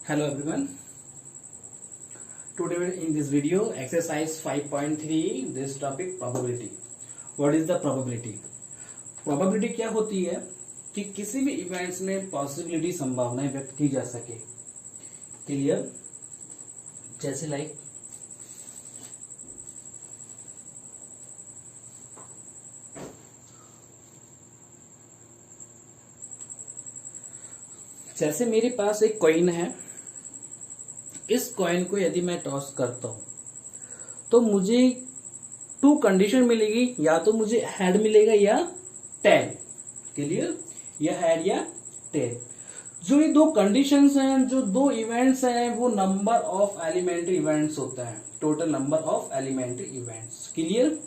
Hello everyone. Today in this video exercise 5.3 this topic probability. What is the probability? Probability क्या होती है कि किसी भी इवेंट्स में पॉसिबिलिटी संभावनाएं व्यक्त की जा सके. क्लियर? जैसे लाइक जैसे मेरे पास एक कॉइन है. इस कॉइन को यदि मैं टॉस करता हूं तो मुझे टू कंडीशन मिलेगी, या तो मुझे हेड मिलेगा या टेल. क्लियर? या हेड या टेल. जो ये दो कंडीशंस हैं, जो दो इवेंट्स हैं, वो नंबर ऑफ एलिमेंट्री इवेंट्स होता है, total number of elementary events. Clear?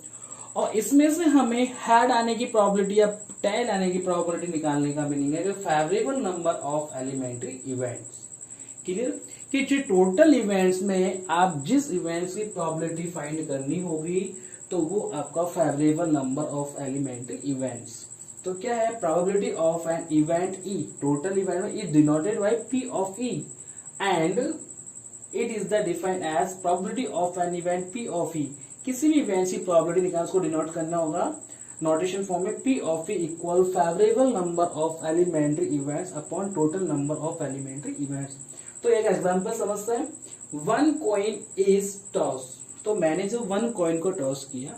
और इसमें से हमें हेड आने की प्रोबेबिलिटी या टेल आने की प्रोबेबिलिटी निकालने का मीनिंग है favourable number of elementary events. Clear? कि जो टोटल इवेंट्स में आप जिस इवेंट्स की प्रोबेबिलिटी फाइंड करनी होगी तो वो आपका favourable number of elementary events. तो क्या है? Probability of an event E, total event में is denoted by P of E and it is the defined as probability of an event P of E. किसी भी event की probability निकालने उसको denote करना होगा नोटेशन फॉर्म में P of E equal favourable number of elementary events upon total number of elementary events. तो एक एग्जांपल समझते हैं. One coin is toss. तो मैंने जो वन कॉइन को टॉस किया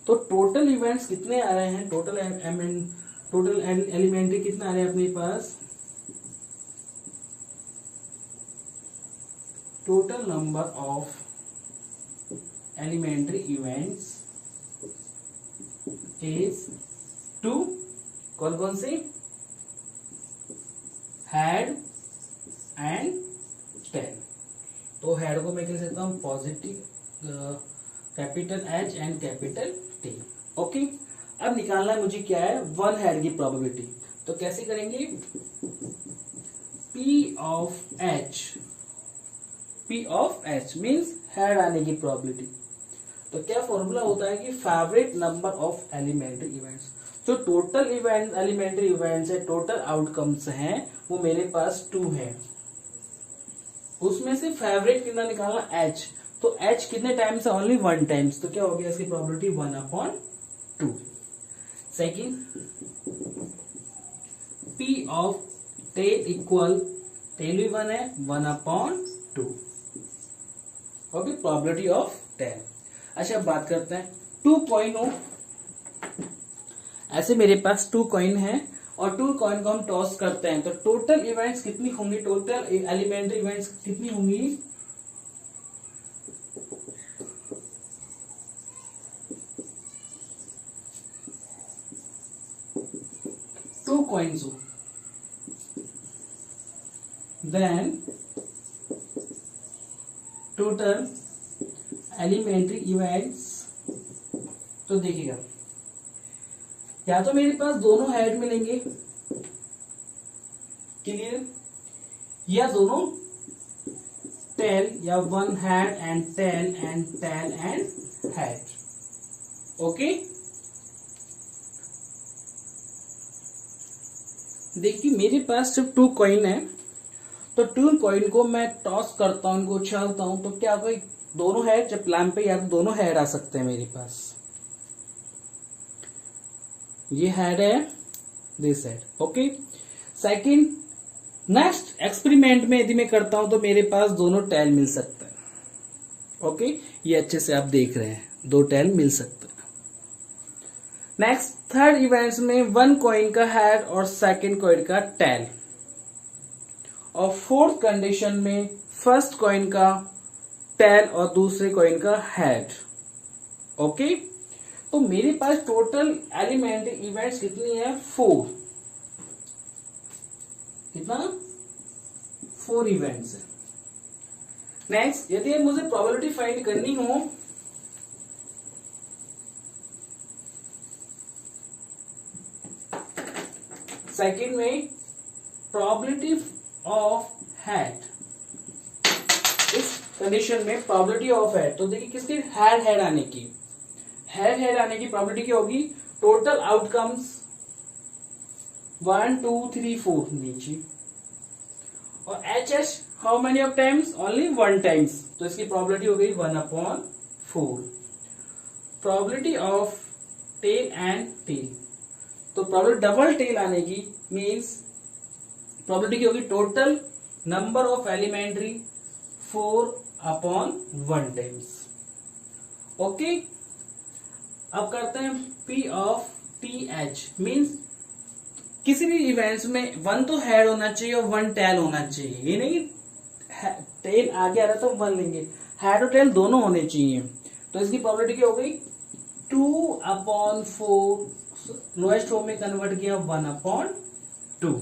तो टोटल इवेंट्स कितने आ रहे हैं? टोटल एलिमेंट्री कितने आ रहे हैं अपने पास? Total number of elementary events is 2. कौन कौन से? Head and tail. तो हेड को मैं कह सकता हूं positive capital H and capital T. Okay. अब निकालना है मुझे क्या है? वन हेड की प्रोबेबिलिटी. तो कैसे करेंगे? P of H. P of H means head आने की प्रोबेबिलिटी. तो क्या फॉर्मूला होता है कि favourite number of elementary events. जो टोटल इवेंट एलिमेंट्री इवेंट्स है, टोटल आउटकम्स हैं, वो मेरे पास 2 है. उसमें से फेवरेट कितना निकालना? h. तो h कितने टाइम्स है? Only 1 times. तो क्या हो गया इसकी probability? 1/2. Second, p of tail equal tail भी 1 है, 1/2. ओके. Probability of tail. अच्छा, बात करते हैं. 2 कॉइन हो, ऐसे मेरे पास 2 कॉइन है और 2 कॉइन को हम टॉस करते हैं तो टोटल इवेंट्स कितनी होंगी? टोटल एलिमेंट्री इवेंट्स कितनी होंगी? टू कॉइन्स हो, देन टोटल एलिमेंट्री इवेंट्स. तो देखिएगा, या तो मेरे पास दोनों हेड मिलेंगे, क्लियर, या दोनों टेल, या one head and tail and head. Okay. देखिए, मेरे पास सिर्फ 2 कॉइन है तो 2 कॉइन को मैं टॉस करता हूं, इनको उछालता हूं तो क्या होगा? दोनों हेड जब प्लान पे, या तो दोनों हेड आ सकते हैं मेरे पास. ये हेड है, this head. Okay. Second, next experiment में यदि मैं करता हूं तो मेरे पास दोनों टेल मिल सकता है. ओके. ये अच्छे से आप देख रहे हैं, 2 टेल मिल सकता है. नेक्स्ट, थर्ड इवेंट्स में 1 कॉइन का हेड और सेकंड कॉइन का टेल, और फोर्थ कंडीशन में फर्स्ट कॉइन का टेल और दूसरे कॉइन का हेड. ओके. तो मेरे पास टोटल एलिमेंट्री इवेंट्स कितनी है? 4. कितना? 4 इवेंट्स है. नेक्स्ट, यदि मुझे प्रोबेबिलिटी फाइंड करनी हो सेकंड में प्रोबेबिलिटी ऑफ हेड, इस कंडीशन में प्रोबेबिलिटी ऑफ हेड, तो देखिए किसकी? हेड आने की. हेड आने की प्रोबेबिलिटी क्या होगी? टोटल आउटकम्स 1 2 3 4 नीचे, और H H how many of times, only one times, तो इसकी प्रोबेबिलिटी हो गई 1/4। Probability of tail and tail, तो प्रोबेबिलिटी डबल टेल आने की मीन्स प्रोबेबिलिटी की होगी total number of elementary 4/1 times. Okay, अब करते हैं P of T H, means किसी भी इवेंट्स में वन तो हेड होना चाहिए और वन टेल होना चाहिए, ये नहीं टेल आगे आ रहा तो वन लेंगे, हेड और टेल दोनों होने चाहिए। तो इसकी प्रोबेबिलिटी क्या हो गई 2/4, लोएस्ट फॉर्म में कन्वर्ट किया 1/2।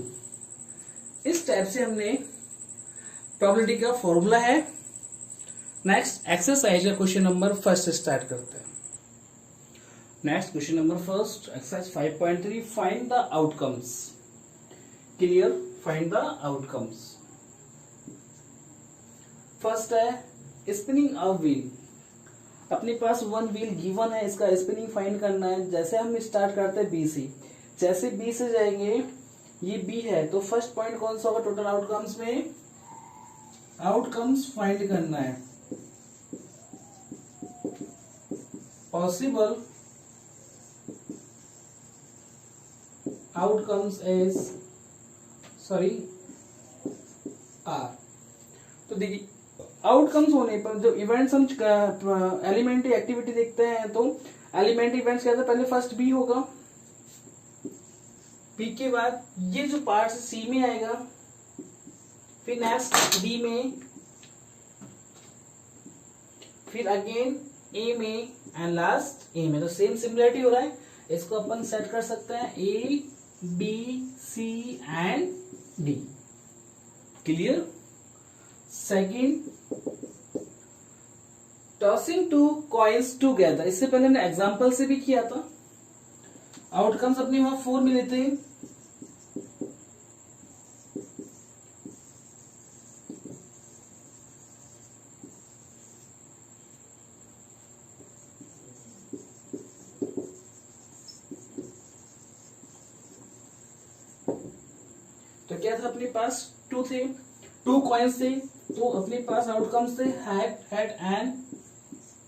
इस टाइप से हमने प्रोबेबिलिटी का फॉर्मूला है। नेक्स्ट एक्सरसाइज का क्वेश्चन नंबर फर्स्ट स्टार्ट करते हैं। Next question number first, exercise 5.3, find the outcomes. Clear, find the outcomes. First है स्पिनिंग अ व्हील, अपने पास वन व्हील गिवन है, इसका स्पिनिंग फाइंड करना है। जैसे हम स्टार्ट करते हैं बी से, जैसे बी से जाएंगे, ये बी है तो फर्स्ट पॉइंट कौन सा होगा टोटल आउटकम्स में, आउटकम्स फाइंड करना है। Possible outcomes is are. तो देखिए आउटकम्स होने पर जो इवेंट्स हम एलिमेंट्री एक्टिविटी देखते हैं तो एलिमेंट्री इवेंट्स क्या था, पहले फर्स्ट बी होगा, बी के बाद ये जो पार्ट सी में आएगा, फिर नेक्स्ट डी में, फिर अगेन ए में एंड लास्ट ए में। तो सेम सिमिलरिटी हो रहा है, इसको अपन सेट कर सकते हैं A B C and D. Clear. Second, tossing two coins together, इससे पहले हमने एग्जांपल से भी किया था। आउटकम्स अपने वहां 4 मिले थे, तो क्या था अपने पास 2 थे, 2 कॉइन्स थे, तो अपने पास आउटकम्स थे head and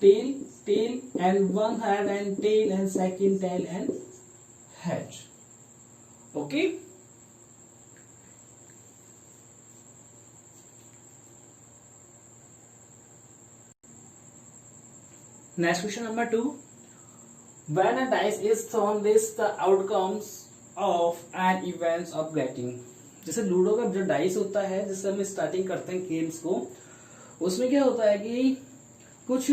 tail, tail and one head and tail and second tail and head. Okay, next question number 2, when a dice is thrown list the outcomes of an events of getting। जैसे ludo का जो dice होता है, जैसे हम starting करते हैं games को, उसमें क्या होता है कि कुछ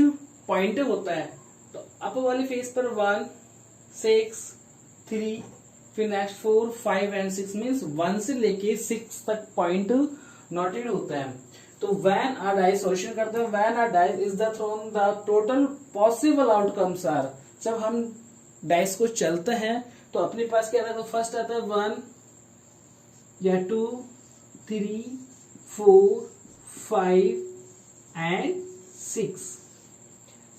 पॉइंट होता है, तो अपर वाले फेस पर 1 6 3, फिर नेक्स्ट 4 5 एंड 6, मीन्स 1 से लेके 6 तक पॉइंट नोटेड होता है। तो व्हेन अ डाइस सॉल्यूशन करते हैं, when a dice is the thrown the total possible outcomes are. जब हम डाइस को चलते हैं तो अपने पास क्या आता है, तो फर्स्ट आता है 1 या 2 3 4 5 एंड 6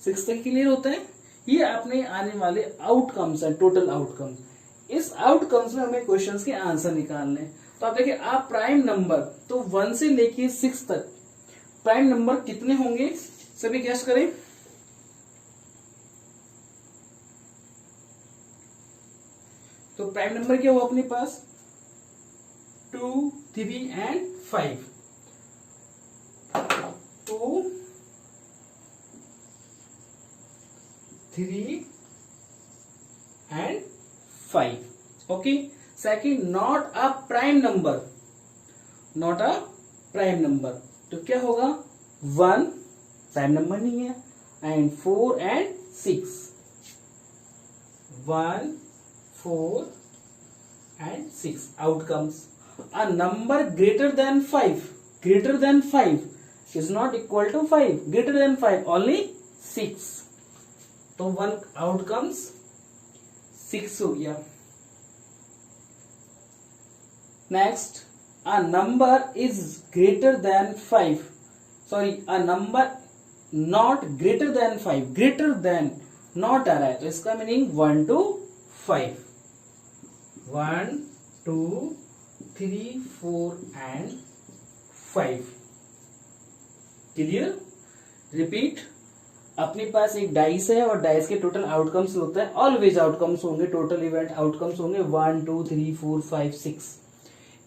तक क्लियर होता है। ये अपने आने वाले आउटकम्स है, टोटल आउटकम्स। इस आउटकम्स में हमें क्वेश्चंस के आंसर निकालने हैं। तो आप देखिए, आप प्राइम नंबर तो 1 से लेके 6 तक प्राइम नंबर कितने होंगे, सभी गेस करें। तो प्राइम नंबर क्या हुआ अपने पास 2 3 and 5, 2 3 and 5। Okay, second, not a prime number, not a prime number, तो क्या होगा 1 प्राइम नंबर नहीं है, and 4 and 6, 1 4 and 6 outcomes। A number greater than 5 is not equal to 5, greater than 5 only 6, तो 1 outcomes 6 हो गया। Next, a number is greater than 5, sorry a number not greater than 5, greater than not आ रहा है, तो इसका meaning 1 to 5, 1 2 3 4 and 5। Clear? Repeat, अपने पास एक dice है और डाइस के टोटल आउटकम्स होता है, ऑलवेज आउटकम्स होंगे, टोटल इवेंट आउटकम्स होंगे 1 2 3 4 5 6।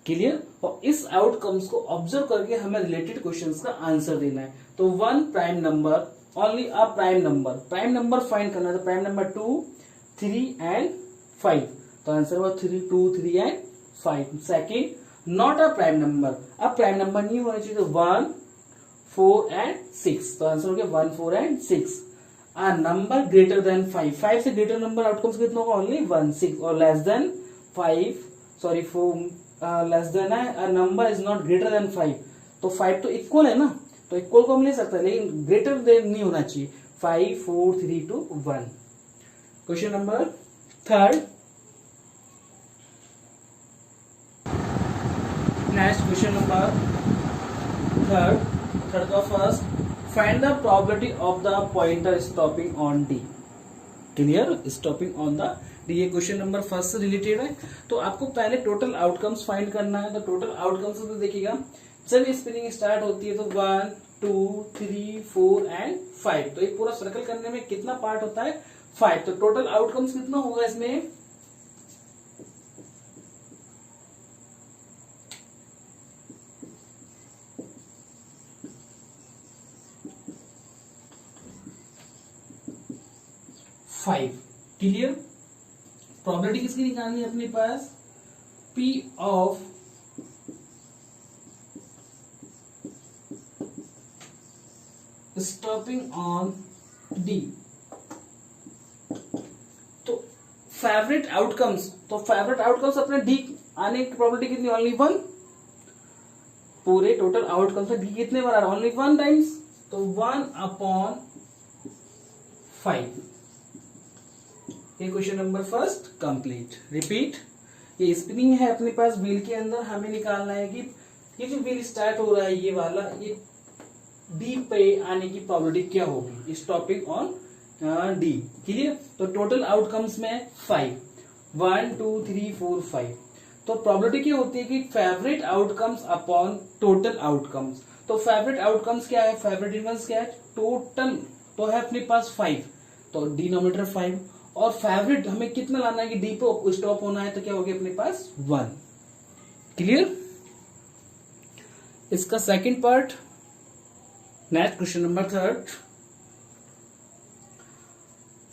क्लियर? और इस आउटकम्स को ऑब्जर्व करके हमें रिलेटेड क्वेश्चंस का आंसर देना है। तो 1 prime number, only a prime number find करना है। तो प्राइम नंबर 2 3 एंड 5, तो आंसर हुआ 3 2 3 and 5। Second, not a prime number, अब प्राइम नंबर नहीं होना चाहिए, तो 1 4 एंड 6, तो आंसर हो गया 1 4 and 6। A number greater than 5, 5 से ग्रेटर नंबर आउटकम्स कितना होगा? ओनली 1 6। और less than 5, sorry 4, less than है, a number is not greater than 5, तो 5 तो इक्वल है ना, तो इक्वल को हम ले सकते हैं, लेकिन ग्रेटर देन नहीं होना चाहिए। 5 4 3 2 1। Question number third, next question number third का first, find the probability of the pointer stopping on D. Clear? Stopping on the D, ये क्वेश्चन नंबर फर्स्ट से रिलेटेड है। तो आपको पहले टोटल आउटकम्स फाइंड करना है। तो टोटल आउटकम्स तो देखिएगा, जब स्पिनिंग स्टार्ट होती है तो 1 2 3 4 एंड 5, तो एक पूरा सर्कल करने में कितना पार्ट होता है? 5। तो टोटल आउटकम्स कितना होगा इसमें? 5। क्लियर? प्रोबेबिलिटी किसकी निकालनी है अपने पास? P of stopping on D। तो फेवरेट आउटकम्स, अपने D आने की प्रोबेबिलिटी कितनी? ओनली 1। पूरे टोटल आउटकम्स में D कितने बार आ रहा है? ओनली 1 टाइम्स, तो 1/5। ये question number first complete. Repeat, ये स्पिनिंग है अपने पास व्हील के अंदर, हमें निकालना है कि ये जो व्हील स्टार्ट हो रहा है ये वाला, ये डी पे आने की प्रोबेबिलिटी क्या होगी? Stopping on D. क्लियर? तो टोटल आउटकम्स में 5, 1 2 3 4 5। तो प्रोबेबिलिटी क्या होती है कि favourite outcomes upon total outcomes. तो फेवरेट आउटकम्स क्या है? फेवरेट इवेंट्स क्या है? टोटल तो है अपने पास 5, तो डिनोमिनेटर 5, और फेवरेट हमें कितना लाना है कि डी पे स्टॉप होना है, तो क्या हो गया अपने पास? 1। क्लियर? इसका second part, next question number third,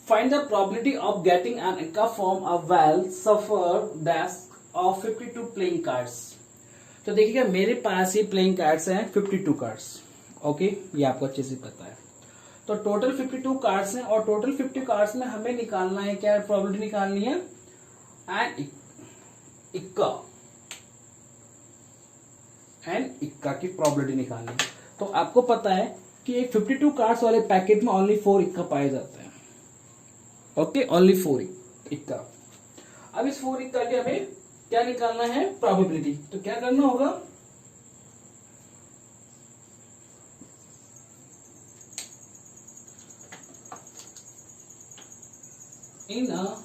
find the probability of getting an इक्का from a well shuffled deck of 52 playing cards. तो देखिएगा मेरे पास ये प्लेइंग कार्ड्स हैं 52 कार्ड्स। ओके, ये आपको अच्छे से पता है। तो टोटल 52 कार्ड्स हैं, और टोटल 50 कार्ड्स में हमें निकालना है क्या? प्रोबेबिलिटी निकालनी है एंड इक्का की प्रोबेबिलिटी निकालनी है। तो आपको पता है कि एक 52 कार्ड्स वाले पैकेट में ओनली 4 इक्का पाए जाते हैं। ओके, ओनली 4 इक्का। अब इस 4 इक्का के हमें क्या निकालना है? प्रोबेबिलिटी। तो क्या करना होगा? in a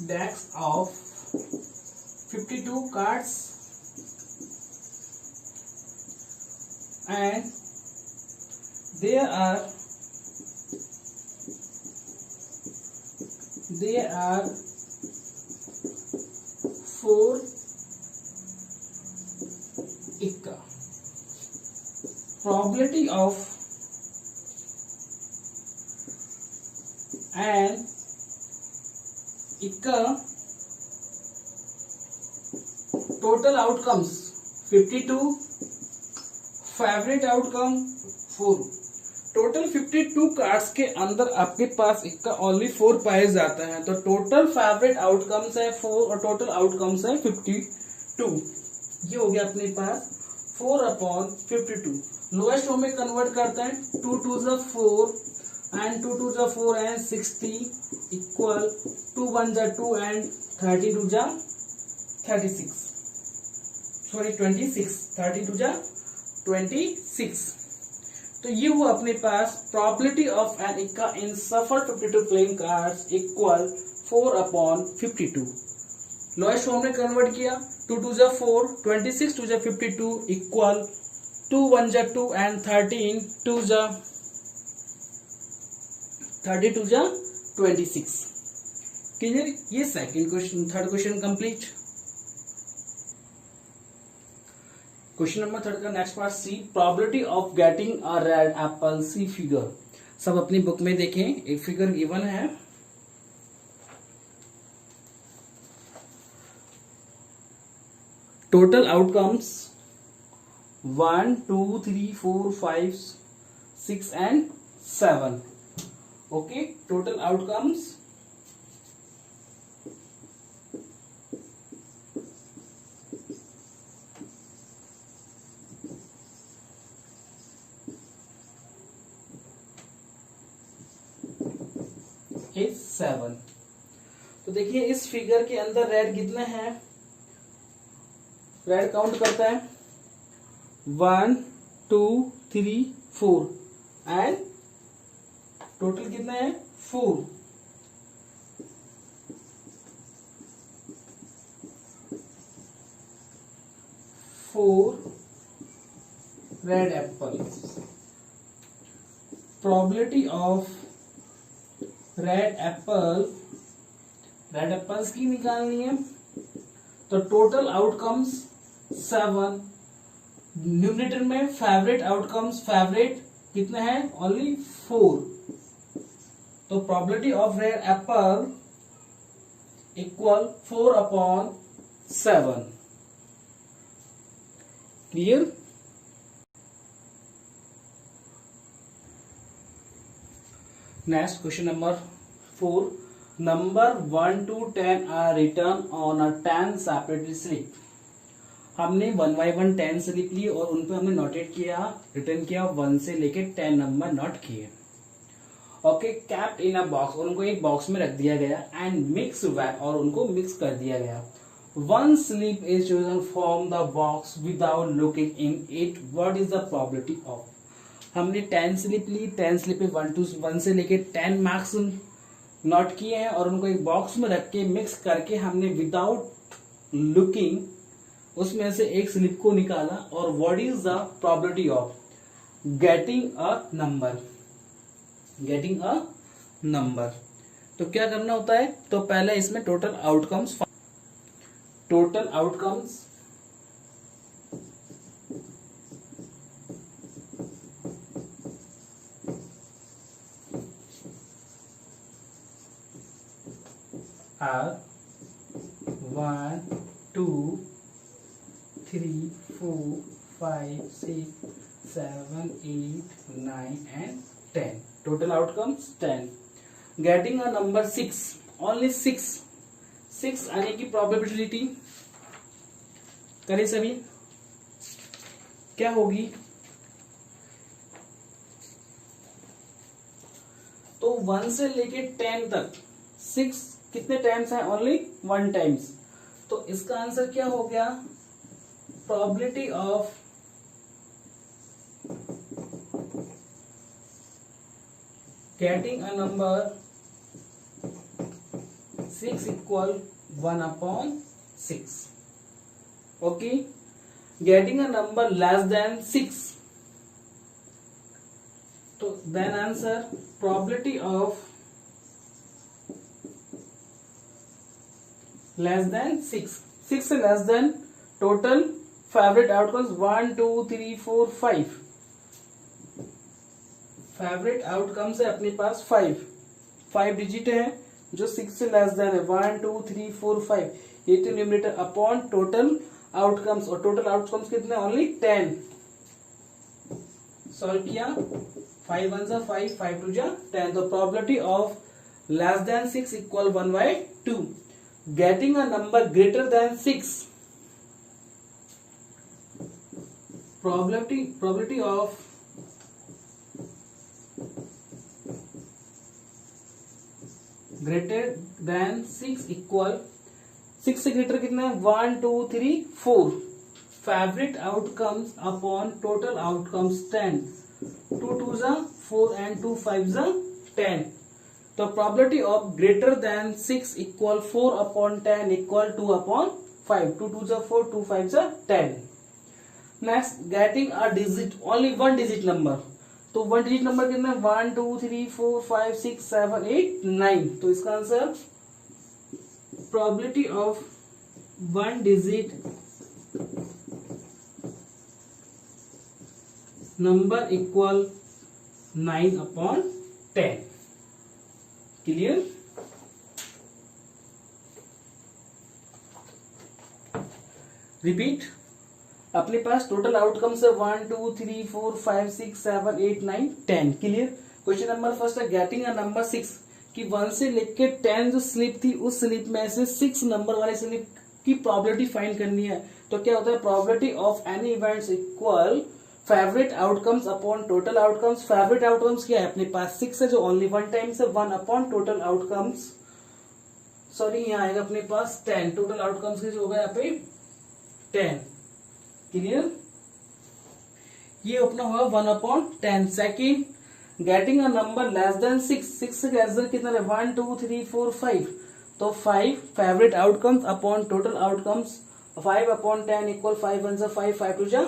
deck of 52 cards and there are 4 ikka. Probability of an ikka total outcomes 52, favourite outcome 4। Total 52 cards के अंदर आपके पास इक्का ओनली 4 पाया जाता है। तो टोटल फेवरेट आउटकम्स है 4 और टोटल आउटकम्स है 52। ये हो गया अपने पास 4/52। लोएस्ट फॉर्म में कन्वर्ट करते हैं, 2 2 ज़ा 4 एंड 2 2 ज़ा 4 एंड 60 इक्वल 2 1 ज़ा 2 एंड 32 ज़ा 36, सॉरी 26, 32 ज़ा 26। तो ये हुआ अपने पास प्रोबेबिलिटी ऑफ एन इक्का इन सफर 52 playing cards equal 4/52। Lowest form में कन्वर्ट किया, 2 2 जा 4, 26 2 जा 52 इक्वल 2 1 जा 2 एंड 13 2 जा 26। क्लियर? ये second question, third question complete. Question number third का next part C, probability of getting a red apple. See figure, सब अपनी बुक में देखें, एक फिगर गिवन है। Total outcomes 1 2 3 4 5 6 and 7। Okay, total outcomes is 7। तो देखिए इस फिगर के अंदर रेड कितने हैं, रेड काउंट करता है 1 2 3 4 एंड टोटल कितने हैं 4। Red apples. Probability of red apples की निकालनी है, तो टोटल आउटकम्स 7, न्यूमरेटर में फेवरेट आउटकम्स, फेवरेट कितने हैं ओनली 4, तो probability of red apple equal 4/7। Clear? Next question number 4, number 1 to 10 are return on a 10 separately slip. हमने 1 by 1 10 स्लिप ली और उन पे हमने नोटेट किया, रिटर्न किया, 1 से लेके 10 नंबर नोट किए। ओके, कैप्ड इन अ बॉक्स, और उनको एक बॉक्स में रख दिया गया, एंड मिक्स वेल, और उनको मिक्स कर दिया गया। 1 slip is chosen from the box without looking in it. What is the probability of? हमने 10 स्लिप ली, 10 स्लिप पे 1 से लेके 10 मार्क्स नोट किए हैं और उनको एक बॉक्स में रख के मिक्स करके हमने विदाउट लुकिंग उसमें से एक स्लिप को निकाला, और what is the probability of getting a number. तो क्या करना होता है, तो पहले इसमें total outcomes are 1 2 3 4 5 6 7 8 9 and 10. Total outcomes 10. Getting a number 6, only 6 आने की प्रोबेबिलिटी करें सभी, क्या होगी, तो 1 से लेके 10 तक 6 कितने टाइम्स है, ओनली 1 टाइम्स। तो इसका आंसर क्या हो गया, probability of getting a number 6 equal 1/6। Okay, getting a number less than 6, तो then answer probability of less than 6 से less than, total favourite outcomes 1 2 3 4 5, favourite outcomes है अपने पास 5 डिजिट है जो 6 से लेस देन है, 1 2 3 4 5, ये तो न्यूमरेटर अपॉन टोटल आउटकम्स, और टोटल आउटकम्स कितने, ओनली 10। सॉल्व किया, 5 1 जा 5, 5 2 जा 10, तो probability of less than 6 equal 1/2। Getting a number greater than 6, probability of greater than 6 equal 6 से ग्रेटर कितना है, 1 2 3 4, favourite outcomes upon total outcomes 10, 2 2 जा 4 एंड 2 5 जा 10, तो probability of greater than 6 equal 4/10 equal 2/5. 2 2 4, 2 5 10. Next, getting a digit only one digit number. तो one digit number कितना, 1 2 3 4 5 6 7 8 9. तो इसका answer probability of one digit number equal 9/10. Clear. Repeat. अपने पास total outcomes है 1 2 3 4 5 6 7 8 9 10. क्लियर. क्वेश्चन नंबर फर्स्ट है getting a number 6 कि 1 से लेके 10 जो स्लिप थी उस स्लिप में से 6 नंबर वाले स्लिप की प्रोबेबिलिटी फाइंड करनी है. तो क्या होता है, probability of any events equal favourite outcomes upon total outcomes. Favourite outcomes क्या है अपने पास 6 है जो ओनली वन टाइम्स है, 1 अपॉन टोटल आउटकम्स. सॉरी यहाँ आएगा अपने पास 10. टोटल आउटकम्स के जो होगा यहाँ पे 10. क्लियर. ये अपना होगा 1/10. Second, getting a number less than 6. 6 से लेस देन कितना है, 1 2 3 4 5. तो 5 favourite outcomes upon total outcomes. 5/10 equal 5 1 5 5 2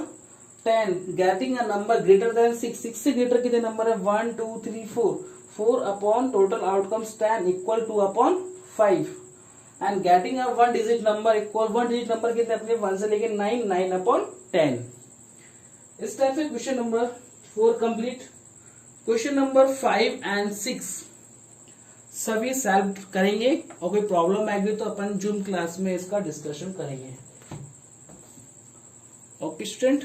10. Getting a number greater than 6. 6 से ग्रेटर कितने नंबर है, 1 2 3 4. 4 upon total outcomes 10 equal 2/5. And getting a one digit number equal one digit number कितने अपने 1 से लेके 9 9/10. इस टाइप से question number 4 complete. Question number 5 and 6 सभी सॉल्व करेंगे और कोई प्रॉब्लम आएगी तो अपन जूम क्लास में इसका डिस्कशन करेंगे. Okay student.